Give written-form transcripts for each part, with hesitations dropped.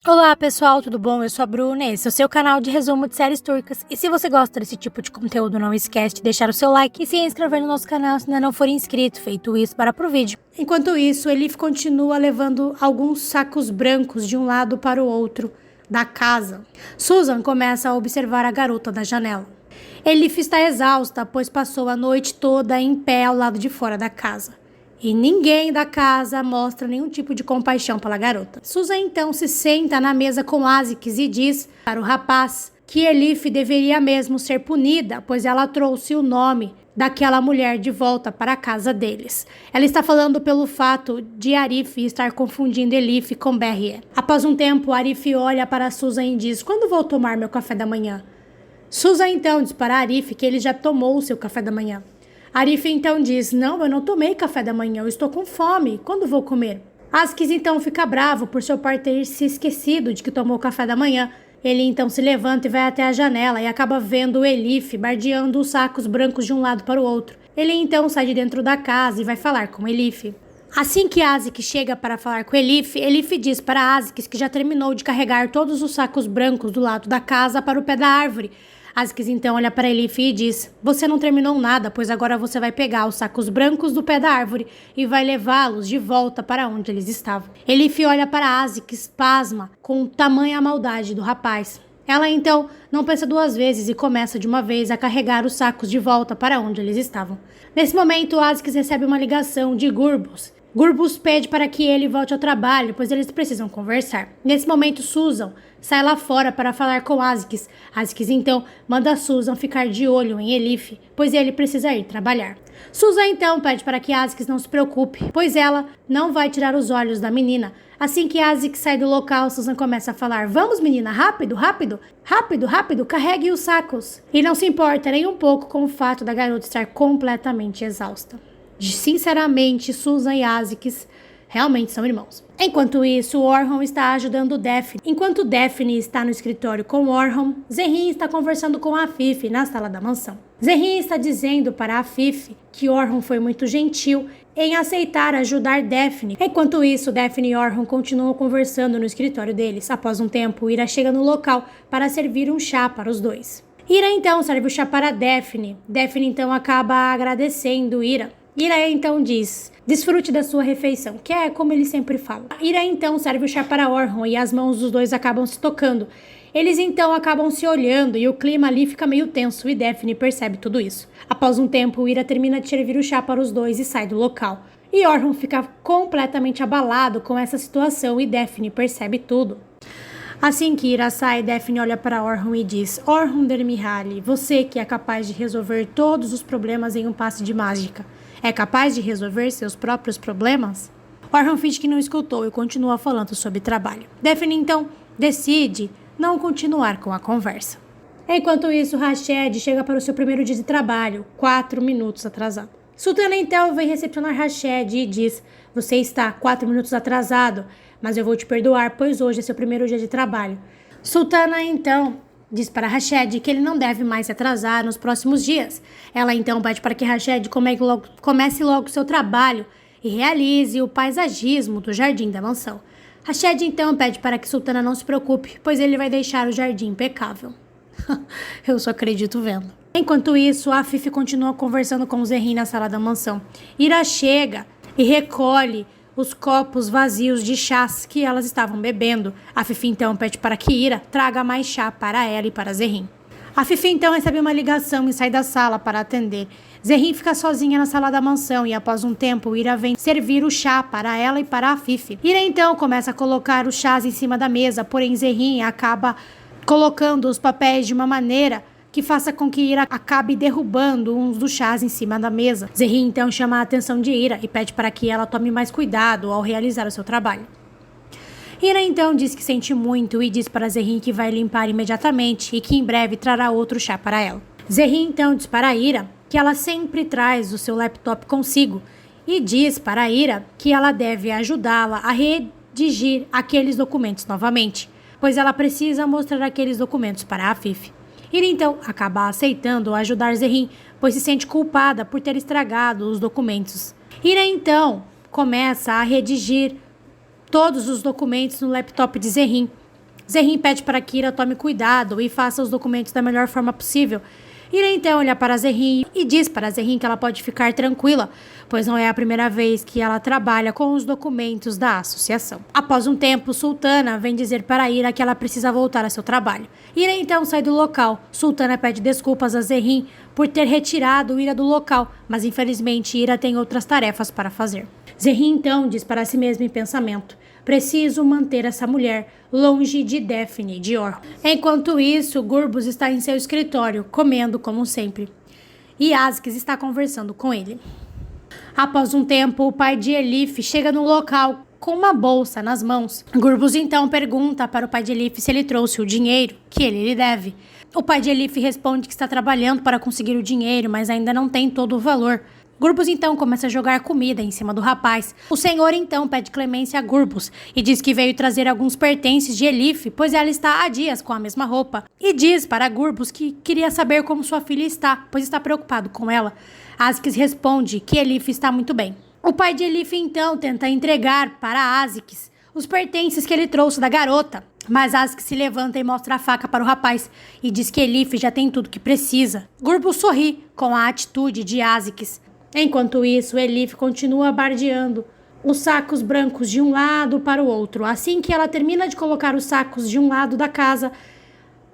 Olá pessoal, tudo bom? Eu sou a Bruna, esse é o seu canal de resumo de séries turcas. E se você gosta desse tipo de conteúdo, não esquece de deixar o seu like e se inscrever no nosso canal se ainda não for inscrito. Feito isso, para pro vídeo. Enquanto isso, Elif continua levando alguns sacos brancos de um lado para o outro da casa. Susan começa a observar a garota da janela. Elif está exausta, pois passou a noite toda em pé ao lado de fora da casa. E ninguém da casa mostra nenhum tipo de compaixão pela garota. Susan então se senta na mesa com Azix e diz para o rapaz que Elif deveria mesmo ser punida, pois ela trouxe o nome daquela mulher de volta para a casa deles. Ela está falando pelo fato de Arif estar confundindo Elif com Berrie. Após um tempo, Arif olha para Susan e diz: "Quando vou tomar meu café da manhã?" Susan então diz para Arif que ele já tomou o seu café da manhã. Arif então diz: "Não, eu não tomei café da manhã, eu estou com fome. Quando vou comer?" Azix então fica bravo por seu pai ter se esquecido de que tomou café da manhã. Ele então se levanta e vai até a janela e acaba vendo Elif bardeando os sacos brancos de um lado para o outro. Ele então sai de dentro da casa e vai falar com Elif. Assim que Azix chega para falar com Elif, Elif diz para Azix que já terminou de carregar todos os sacos brancos do lado da casa para o pé da árvore. Azix então olha para Elif e diz: "Você não terminou nada, pois agora você vai pegar os sacos brancos do pé da árvore e vai levá-los de volta para onde eles estavam." Elif olha para Azix, pasma com tamanha maldade do rapaz. Ela então não pensa duas vezes e começa de uma vez a carregar os sacos de volta para onde eles estavam. Nesse momento, Azix recebe uma ligação de Gurbus. Gurbus pede para que ele volte ao trabalho, pois eles precisam conversar. Nesse momento, Susan sai lá fora para falar com Azix. Azix então manda Susan ficar de olho em Elif, pois ele precisa ir trabalhar. Susan então pede para que Azix não se preocupe, pois ela não vai tirar os olhos da menina. Assim que Azix sai do local, Susan começa a falar: "Vamos, menina, rápido, rápido, rápido, rápido, carregue os sacos." E não se importa nem um pouco com o fato da garota estar completamente exausta. Sinceramente, Susan e Azix realmente são irmãos. Enquanto isso, Orhun está ajudando Daphne. Enquanto Daphne está no escritório com Orhun, Zerrin está conversando com Afif na sala da mansão. Zerrin está dizendo para Afif que Orhun foi muito gentil em aceitar ajudar Daphne. Enquanto isso, Daphne e Orhun continuam conversando no escritório deles. Após um tempo, Ira chega no local para servir um chá para os dois. Ira então serve o chá para Daphne. Daphne então acaba agradecendo Ira. Ira então diz: "Desfrute da sua refeição", que é como ele sempre fala. Ira então serve o chá para Orhun e as mãos dos dois acabam se tocando. Eles então acabam se olhando e o clima ali fica meio tenso e Daphne percebe tudo isso. Após um tempo, Ira termina de servir o chá para os dois e sai do local. E Orhun fica completamente abalado com essa situação e Daphne percebe tudo. Assim que Ira sai, Daphne olha para Orhun e diz: "Orhun Dermihali, você que é capaz de resolver todos os problemas em um passe de mágica, é capaz de resolver seus próprios problemas?" Orhun finge que não escutou e continua falando sobre trabalho. Daphne então decide não continuar com a conversa. Enquanto isso, Rashed chega para o seu primeiro dia de trabalho, 4 minutos atrasado. Sultana então vem recepcionar Rashed e diz: "Você está 4 minutos atrasado, mas eu vou te perdoar, pois hoje é seu primeiro dia de trabalho." Sultana então diz para Rashed que ele não deve mais se atrasar nos próximos dias. Ela então pede para que Rashed comece logo seu trabalho e realize o paisagismo do jardim da mansão. Rashed então pede para que Sultana não se preocupe, pois ele vai deixar o jardim impecável. Eu só acredito vendo. Enquanto isso, Afif continua conversando com Zerrin na sala da mansão. Ira chega e recolhe os copos vazios de chás que elas estavam bebendo. Afif então pede para que Ira traga mais chá para ela e para Zerrin. Afif então recebe uma ligação e sai da sala para atender. Zerrin fica sozinha na sala da mansão e após um tempo Ira vem servir o chá para ela e para Afif. Ira então começa a colocar os chás em cima da mesa, porém Zerrin acaba colocando os papéis de uma maneira que faça com que Ira acabe derrubando uns dos chás em cima da mesa. Zerrin então chama a atenção de Ira e pede para que ela tome mais cuidado ao realizar o seu trabalho. Ira então diz que sente muito e diz para Zerrin que vai limpar imediatamente e que em breve trará outro chá para ela. Zerrin então diz para Ira que ela sempre traz o seu laptop consigo e diz para Ira que ela deve ajudá-la a redigir aqueles documentos novamente, pois ela precisa mostrar aqueles documentos para a Afif. Ira então acaba aceitando ajudar Zerrin, pois se sente culpada por ter estragado os documentos. Ira então começa a redigir todos os documentos no laptop de Zerrin, Zerrin pede para que Ira tome cuidado e faça os documentos da melhor forma possível. Ira então olha para Zerrin e diz para Zerrin que ela pode ficar tranquila, pois não é a primeira vez que ela trabalha com os documentos da associação. Após um tempo, Sultana vem dizer para Ira que ela precisa voltar a seu trabalho. Ira então sai do local. Sultana pede desculpas a Zerrin por ter retirado Ira do local, mas infelizmente Ira tem outras tarefas para fazer. Zerrin então diz para si mesma em pensamento: preciso manter essa mulher longe de Daphne e de Orhun. Enquanto isso, Gurbus está em seu escritório, comendo como sempre. E Aziz está conversando com ele. Após um tempo, o pai de Elif chega no local com uma bolsa nas mãos. Gurbus então pergunta para o pai de Elif se ele trouxe o dinheiro que ele lhe deve. O pai de Elif responde que está trabalhando para conseguir o dinheiro, mas ainda não tem todo o valor. Gurbus então começa a jogar comida em cima do rapaz. O senhor então pede clemência a Gurbus e diz que veio trazer alguns pertences de Elif, pois ela está há dias com a mesma roupa. E diz para Gurbus que queria saber como sua filha está, pois está preocupado com ela. Aziz responde que Elif está muito bem. O pai de Elif então tenta entregar para Aziz os pertences que ele trouxe da garota. Mas Aziz se levanta e mostra a faca para o rapaz e diz que Elif já tem tudo que precisa. Gurbus sorri com a atitude de Aziz. Enquanto isso, Elif continua bardeando os sacos brancos de um lado para o outro. Assim que ela termina de colocar os sacos de um lado da casa,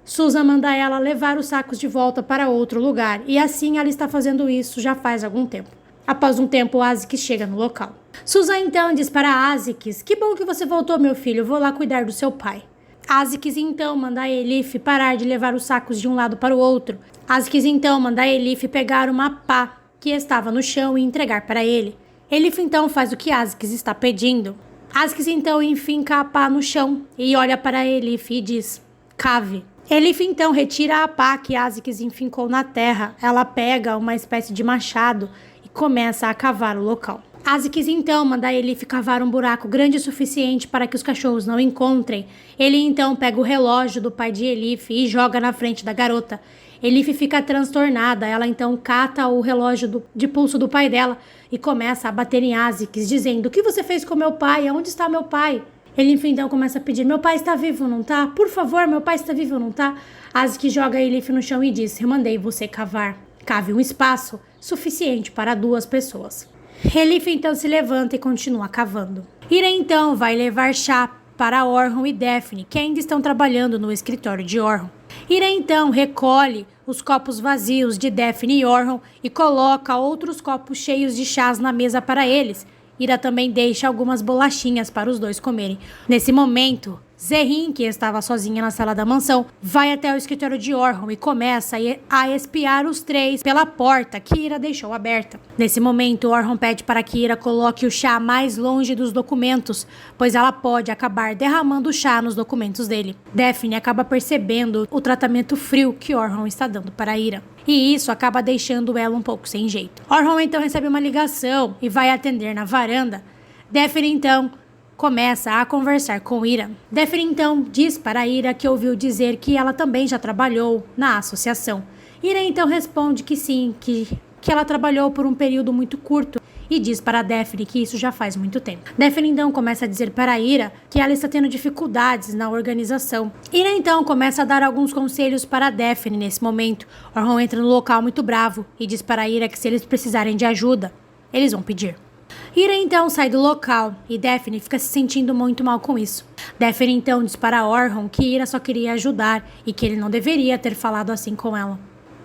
Susan manda ela levar os sacos de volta para outro lugar. E assim ela está fazendo isso já faz algum tempo. Após um tempo, Aziz chega no local. Susan então diz para Aziz: que bom que você voltou, meu filho, vou lá cuidar do seu pai. Aziz então manda a Elif parar de levar os sacos de um lado para o outro. Aziz então manda a Elif pegar uma pá que estava no chão e entregar para ele. Elif então faz o que Aziz está pedindo. Aziz então enfinca a pá no chão e olha para Elif e diz: cave. Elif então retira a pá que Aziz enfincou na terra. Ela pega uma espécie de machado e começa a cavar o local. Aziz então manda Elif cavar um buraco grande o suficiente para que os cachorros não encontrem. Ele então pega o relógio do pai de Elif e joga na frente da garota. Elif fica transtornada, ela então cata o relógio de pulso do pai dela e começa a bater em Aziz, dizendo: o que você fez com meu pai? Onde está meu pai? Elif então começa a pedir: meu pai está vivo ou não tá? Por favor, meu pai está vivo ou não tá? Aziz joga Elif no chão e diz: eu mandei você cavar. Cave um espaço suficiente para 2 pessoas. Elif então se levanta e continua cavando. Ira então vai levar chá para Orhun e Daphne, que ainda estão trabalhando no escritório de Orhun. Ira então recolhe os copos vazios de Daphne e Orhun e coloca outros copos cheios de chás na mesa para eles. Ira também deixa algumas bolachinhas para os 2 comerem. Nesse momento, Zerrin, que estava sozinha na sala da mansão, vai até o escritório de Orhun e começa a espiar os 3 pela porta que Ira deixou aberta. Nesse momento, Orhun pede para que Ira coloque o chá mais longe dos documentos, pois ela pode acabar derramando o chá nos documentos dele. Daphne acaba percebendo o tratamento frio que Orhun está dando para Ira. E isso acaba deixando ela um pouco sem jeito. Orhun então recebe uma ligação e vai atender na varanda. Daphne então começa a conversar com Ira. Daphne então diz para Ira que ouviu dizer que ela também já trabalhou na associação. Ira então responde que sim, que ela trabalhou por um período muito curto e diz para Daphne que isso já faz muito tempo. Daphne então começa a dizer para Ira que ela está tendo dificuldades na organização. Ira então começa a dar alguns conselhos para Daphne nesse momento. Orhun entra no local muito bravo e diz para Ira que se eles precisarem de ajuda, eles vão pedir. Ira então sai do local e Daphne fica se sentindo muito mal com isso. Daphne então diz para Orhun que Ira só queria ajudar e que ele não deveria ter falado assim com ela.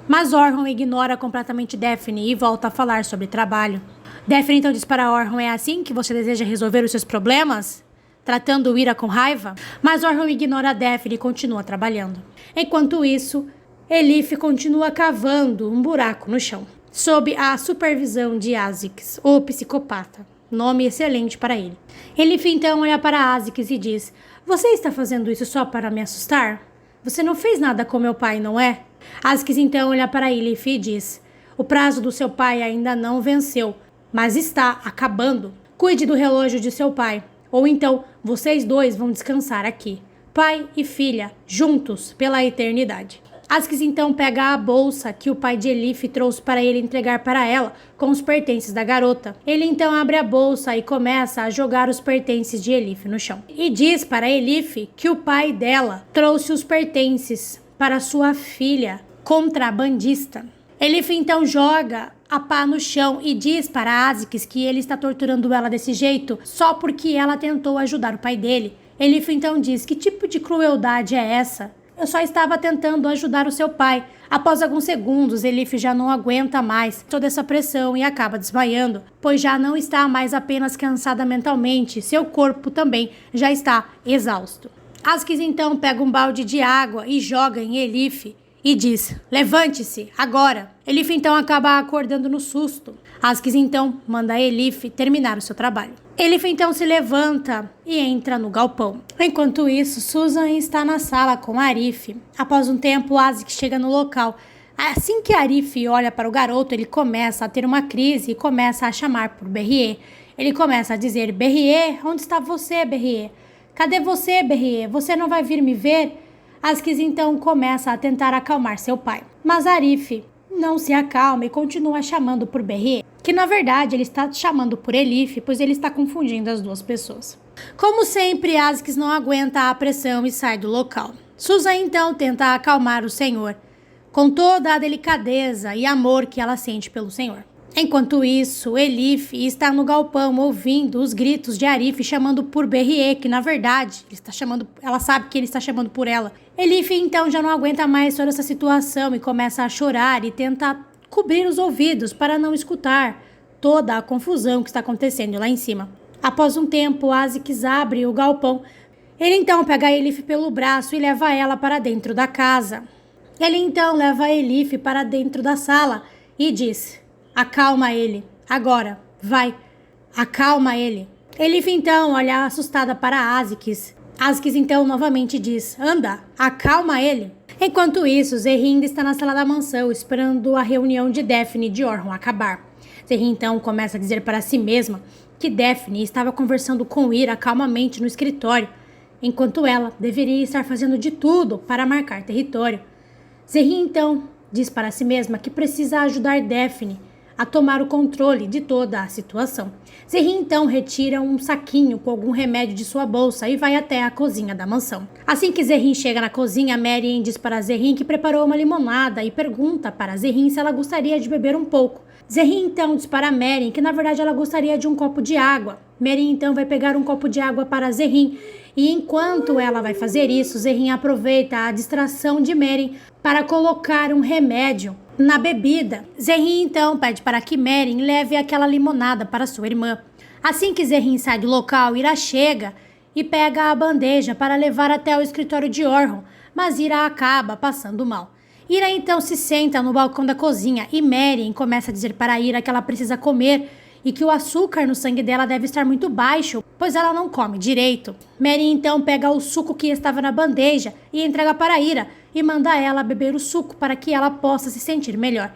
Mas Orhun ignora completamente Daphne e volta a falar sobre trabalho. Daphne então diz para Orhun: é assim que você deseja resolver os seus problemas? Tratando Ira com raiva? Mas Orhun ignora Daphne e continua trabalhando. Enquanto isso, Elif continua cavando um buraco no chão, sob a supervisão de Aziz, o psicopata. Nome excelente para ele. Elif então olha para Aziz e diz: você está fazendo isso só para me assustar? Você não fez nada com meu pai, não é? Aziz então olha para Elif e diz: o prazo do seu pai ainda não venceu, mas está acabando. Cuide do relógio de seu pai, ou então vocês 2 vão descansar aqui, pai e filha, juntos pela eternidade. Askis então pega a bolsa que o pai de Elif trouxe para ele entregar para ela, com os pertences da garota. Ele então abre a bolsa e começa a jogar os pertences de Elif no chão. E diz para Elif que o pai dela trouxe os pertences para sua filha contrabandista. Elif então joga a pá no chão e diz para Askis que ele está torturando ela desse jeito só porque ela tentou ajudar o pai dele. Elif então diz: que tipo de crueldade é essa? Eu só estava tentando ajudar o seu pai. Após alguns segundos, Elif já não aguenta mais toda essa pressão e acaba desmaiando, pois já não está mais apenas cansada mentalmente, seu corpo também já está exausto. Askis então pega um balde de água e joga em Elif e diz: levante-se, agora. Elif então acaba acordando no susto. Askis então manda Elif terminar o seu trabalho. Elif então se levanta e entra no galpão. Enquanto isso, Susan está na sala com Arif. Após um tempo, Askis chega no local. Assim que Arif olha para o garoto, ele começa a ter uma crise e começa a chamar por Berrier. Ele começa a dizer: Berrier, onde está você, Berrier? Cadê você, Berrier? Você não vai vir me ver? Askis então começa a tentar acalmar seu pai. Mas Arif não se acalma e continua chamando por Berrier, que na verdade ele está chamando por Elif, pois ele está confundindo as duas pessoas. Como sempre, Askis não aguenta a pressão e sai do local. Susan então tenta acalmar o senhor, com toda a delicadeza e amor que ela sente pelo senhor. Enquanto isso, Elif está no galpão ouvindo os gritos de Arif chamando por Berrier, que na verdade ela sabe que ele está chamando por ela. Elif então já não aguenta mais toda essa situação e começa a chorar e tenta cobrir os ouvidos para não escutar toda a confusão que está acontecendo lá em cima. Após um tempo, Askis abre o galpão. Ele então pega a Elif pelo braço e leva ela para dentro da casa. Ele então leva a Elif para dentro da sala e diz: acalma ele, agora, vai, acalma ele. Elif então olha assustada para Askis. Askis então novamente diz: anda, acalma ele. Enquanto isso, Zerrin ainda está na sala da mansão, esperando a reunião de Daphne e de Orhun acabar. Zerrin então começa a dizer para si mesma que Daphne estava conversando com Ira calmamente no escritório, enquanto ela deveria estar fazendo de tudo para marcar território. Zerrin então diz para si mesma que precisa ajudar Daphne a tomar o controle de toda a situação. Zerrin então retira um saquinho com algum remédio de sua bolsa e vai até a cozinha da mansão. Assim que Zerrin chega na cozinha, Merien diz para Zerrin que preparou uma limonada e pergunta para Zerrin se ela gostaria de beber um pouco. Zerrin então diz para Merien que na verdade ela gostaria de um copo de água. Merien então vai pegar um copo de água para Zerrin e enquanto ela vai fazer isso, Zerrin aproveita a distração de Merien para colocar um remédio na bebida. Zerrin então pede para que Merien leve aquela limonada para sua irmã. Assim que Zerrin sai do local, Ira chega e pega a bandeja para levar até o escritório de Orhun, mas Ira acaba passando mal. Ira então se senta no balcão da cozinha e Merien começa a dizer para Ira que ela precisa comer e que o açúcar no sangue dela deve estar muito baixo, pois ela não come direito. Merien então pega o suco que estava na bandeja e entrega para Ira e manda ela beber o suco para que ela possa se sentir melhor.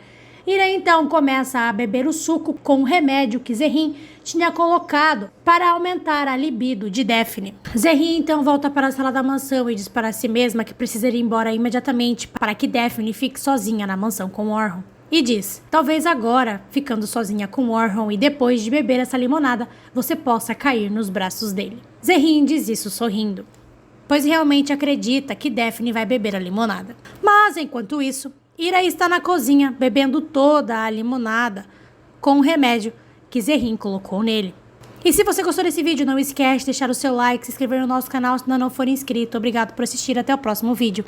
Ira então começa a beber o suco com o remédio que Zerrin tinha colocado para aumentar a libido de Daphne. Zerrin então volta para a sala da mansão e diz para si mesma que precisa ir embora imediatamente para que Daphne fique sozinha na mansão com Orhun. E diz: talvez agora, ficando sozinha com Orhun e depois de beber essa limonada, você possa cair nos braços dele. Zerrin diz isso sorrindo, pois realmente acredita que Daphne vai beber a limonada. Mas, enquanto isso, Ira está na cozinha, bebendo toda a limonada com o remédio que Zerrin colocou nele. E se você gostou desse vídeo, não esquece de deixar o seu like, se inscrever no nosso canal se ainda não for inscrito. Obrigado por assistir, até o próximo vídeo.